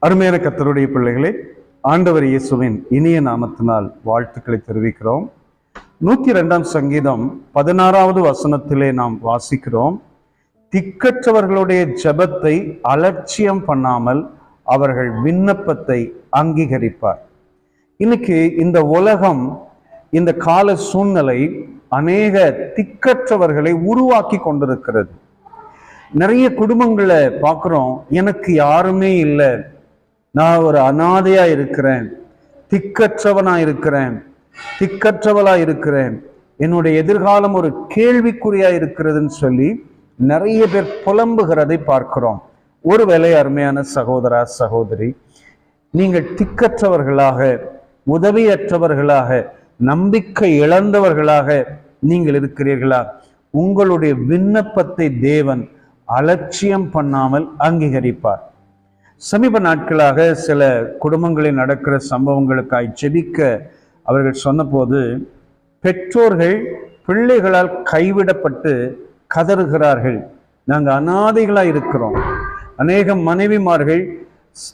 அருமையான கர்த்தருடைய பிள்ளைகளே, ஆண்டவர் இயேசுவின் இனிய நாமத்தினால் வாழ்த்துக்களை தெரிவிக்கிறோம். 102ஆம் சங்கீதம் 16வது வசனத்திலே நாம் வாசிக்கிறோம், திக்கற்றவர்களுடைய ஜெபத்தை அலட்சியம் பண்ணாமல் அவர்கள் விண்ணப்பத்தை அங்கீகரிப்பார். இன்னைக்கு இந்த உலகம், இந்த கால சூழ்நிலை அநேக திக்கற்றவர்களை உருவாக்கி கொண்டிருக்கிறது. நிறைய குடும்பங்களை பார்க்குறோம், எனக்கு யாருமே இல்லை, நான் ஒரு அனாதையா இருக்கிறேன், திக்கற்றவனா இருக்கிறேன், திக்கற்றவளா இருக்கிறேன், என்னுடைய எதிர்காலம் ஒரு கேள்விக்குறியா இருக்கிறதுன்னு சொல்லி நிறைய பேர் புலம்புகிறதை பார்க்கிறோம். ஒருவேளை அருமையான சகோதரா சகோதரி, நீங்கள் திக்கற்றவர்களாக, உதவியற்றவர்களாக, நம்பிக்கை இழந்தவர்களாக நீங்கள் இருக்கிறீர்களா? உங்களுடைய விண்ணப்பத்தை தேவன் அலட்சியம் பண்ணாமல் அங்கீகரிப்பார். சமீப நாட்களாக சில குடும்பங்களில் நடக்கிற சம்பவங்களுக்காய் ஜெபிக்க அவர்கள் சொன்னபோது, பெற்றோர்கள் பிள்ளைகளால் கைவிடப்பட்டு கதறுகிறார்கள். நாங்கள் அனாதைகளாக இருக்கிறோம். அநேக மனைவிமார்கள்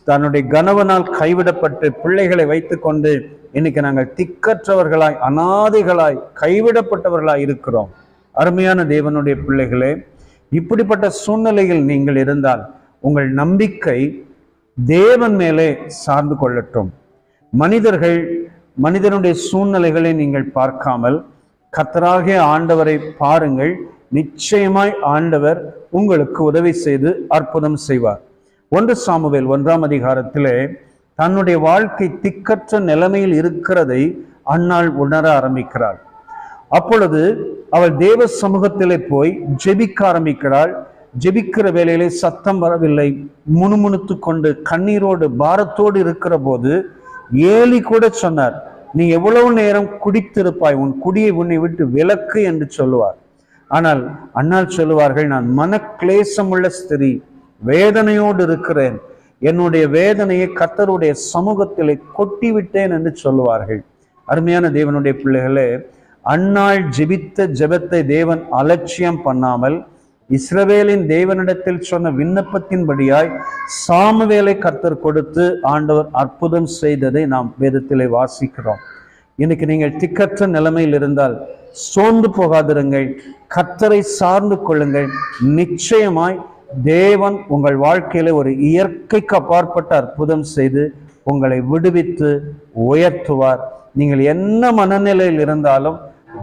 தன்னுடைய கணவனால் கைவிடப்பட்டு பிள்ளைகளை வைத்துக்கொண்டு இன்னைக்கு நாங்கள் திக்கற்றவர்களாய், அனாதைகளாய், கைவிடப்பட்டவர்களாய் இருக்கிறோம். அருமையான தேவனுடைய பிள்ளைகளே, இப்படிப்பட்ட சூழ்நிலையில் நீங்கள் இருந்தால் உங்கள் நம்பிக்கை தேவன் மேலே சார்ந்து கொள்ளட்டும். மனிதனுடைய சூழ்நிலைகளை நீங்கள் பார்க்காமல் கர்த்தராகிய ஆண்டவரை பாருங்கள். நிச்சயமாய் ஆண்டவர் உங்களுக்கு உதவி செய்து அற்புதம் செய்வார். 1 சாமுவேல் 1ஆம் அதிகாரத்திலே தன்னுடைய வாழ்க்கை திக்கற்ற நிலைமையில் இருக்கிறதை அன்னாள் உணர ஆரம்பிக்கிறாள். அப்பொழுது அவள் தேவ சமூகத்திலே போய் ஜெபிக்க ஆரம்பிக்கிறாள். ஜெபிக்கிற வேளையிலே சத்தம் வரவில்லை. முணுமுணுத்து கொண்டு கண்ணீரோடு பாரத்தோடு இருக்கிற போது ஏலி கூட சொன்னார், நீ எவ்வளவு நேரம் குடித்திருப்பாய், உன் குடியை உன்னை விட்டு விலக்கு என்று சொல்லுவார். ஆனால் அண்ணால் சொல்லுவார்கள், நான் மனக்லேசமுள்ள ஸ்திரீ, வேதனையோடு இருக்கிறேன், என்னுடைய வேதனையை கர்த்தருடைய சமூகத்திலே கொட்டிவிட்டேன் என்று சொல்லுவார்கள். அருமையான தேவனுடைய பிள்ளைகளே, அன்னாள் ஜெபித்த ஜெபத்தை தேவன் அலட்சியம் பண்ணாமல் இஸ்ரவேலின் தேவனிடத்தில் சொன்ன விண்ணப்பத்தின்படியாய் சாமுவேலை கர்த்தர் கொடுத்து ஆண்டவர் அற்புதம் செய்ததை நாம் வேதத்திலே வாசிக்கிறோம். இன்னைக்கு நீங்கள் திக்கற்ற நிலைமையில் இருந்தால் சோர்ந்து போகாதிருங்கள், கர்த்தரை சார்ந்து கொள்ளுங்கள். நிச்சயமாய் தேவன் உங்கள் வாழ்க்கையில ஒரு இயற்கைக்கு அப்பாற்பட்ட அற்புதம் செய்து உங்களை விடுவித்து உயர்த்துவார். நீங்கள் என்ன மனநிலையில் இருந்தாலும்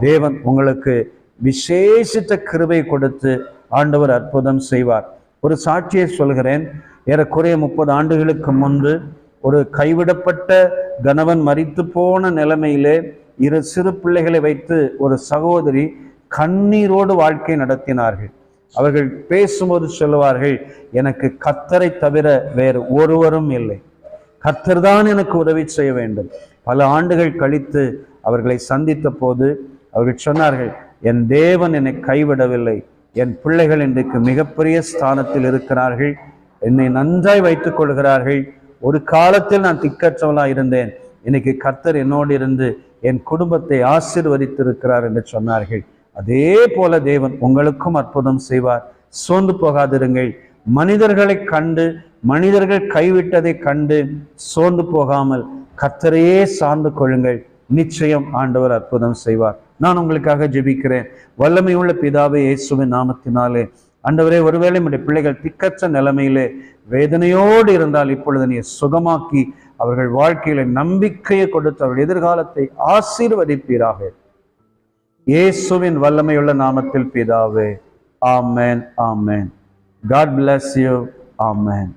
தேவன் உங்களுக்கு விசேஷித்த கிருபை கொடுத்து ஆண்டவர் அற்புதம் செய்வார். ஒரு சாட்சியை சொல்கிறேன். ஏறக்குறைய 30 ஆண்டுகளுக்கு முன்பு ஒரு கைவிடப்பட்ட கணவன் மரித்து போன நிலைமையிலே 2 சிறு பிள்ளைகளை வைத்து ஒரு சகோதரி கண்ணீரோடு வாழ்க்கை நடத்தினார்கள். அவர்கள் பேசும்போது சொல்லுவார்கள், எனக்கு கர்த்தரை தவிர வேறு ஒருவரும் இல்லை, கர்த்தர் தான் எனக்கு உதவி செய்ய வேண்டும். பல ஆண்டுகள் கழித்து அவர்களை சந்தித்த போது அவர்கள் சொன்னார்கள், என் தேவன் என்னை கைவிடவில்லை, என் பிள்ளைகள் இன்றைக்கு மிகப்பெரிய ஸ்தானத்தில் இருக்கிறார்கள், என்னை நன்றாய் வைத்துக் கொள்கிறார்கள். ஒரு காலத்தில் நான் திக்கற்றவளாக இருந்தேன், இன்னைக்கு கர்த்தர் என்னோடு இருந்து என் குடும்பத்தை ஆசீர்வதித்திருக்கிறார் என்று சொன்னார்கள். அதே போல தேவன் உங்களுக்கும் அற்புதம் செய்வார். சோர்ந்து போகாதிருங்கள். மனிதர்களை கண்டு, மனிதர்கள் கைவிட்டதை கண்டு சோர்ந்து போகாமல் கர்த்தரையே சார்ந்து கொள்ளுங்கள். நிச்சயம் ஆண்டவர் அற்புதம் செய்வார். நான் உங்களுக்காக ஜெபிக்கிறேன். வல்லமை உள்ள பிதாவே, இயேசுவின் நாமத்தினாலே ஆண்டவரே, ஒருவேளை நம்முடைய பிள்ளைகள் திக்கற்ற நிலைமையிலே வேதனையோடு இருந்தால் இப்பொழுது நீ சுகமாக்கி அவர்கள் வாழ்க்கையில நம்பிக்கையை கொடுத்து அவர்கள் எதிர்காலத்தை ஆசீர்வதிப்பீராக. இயேசுவின் வல்லமையுள்ள நாமத்தில் பிதாவே, ஆமென், ஆமென். God bless you. Amen.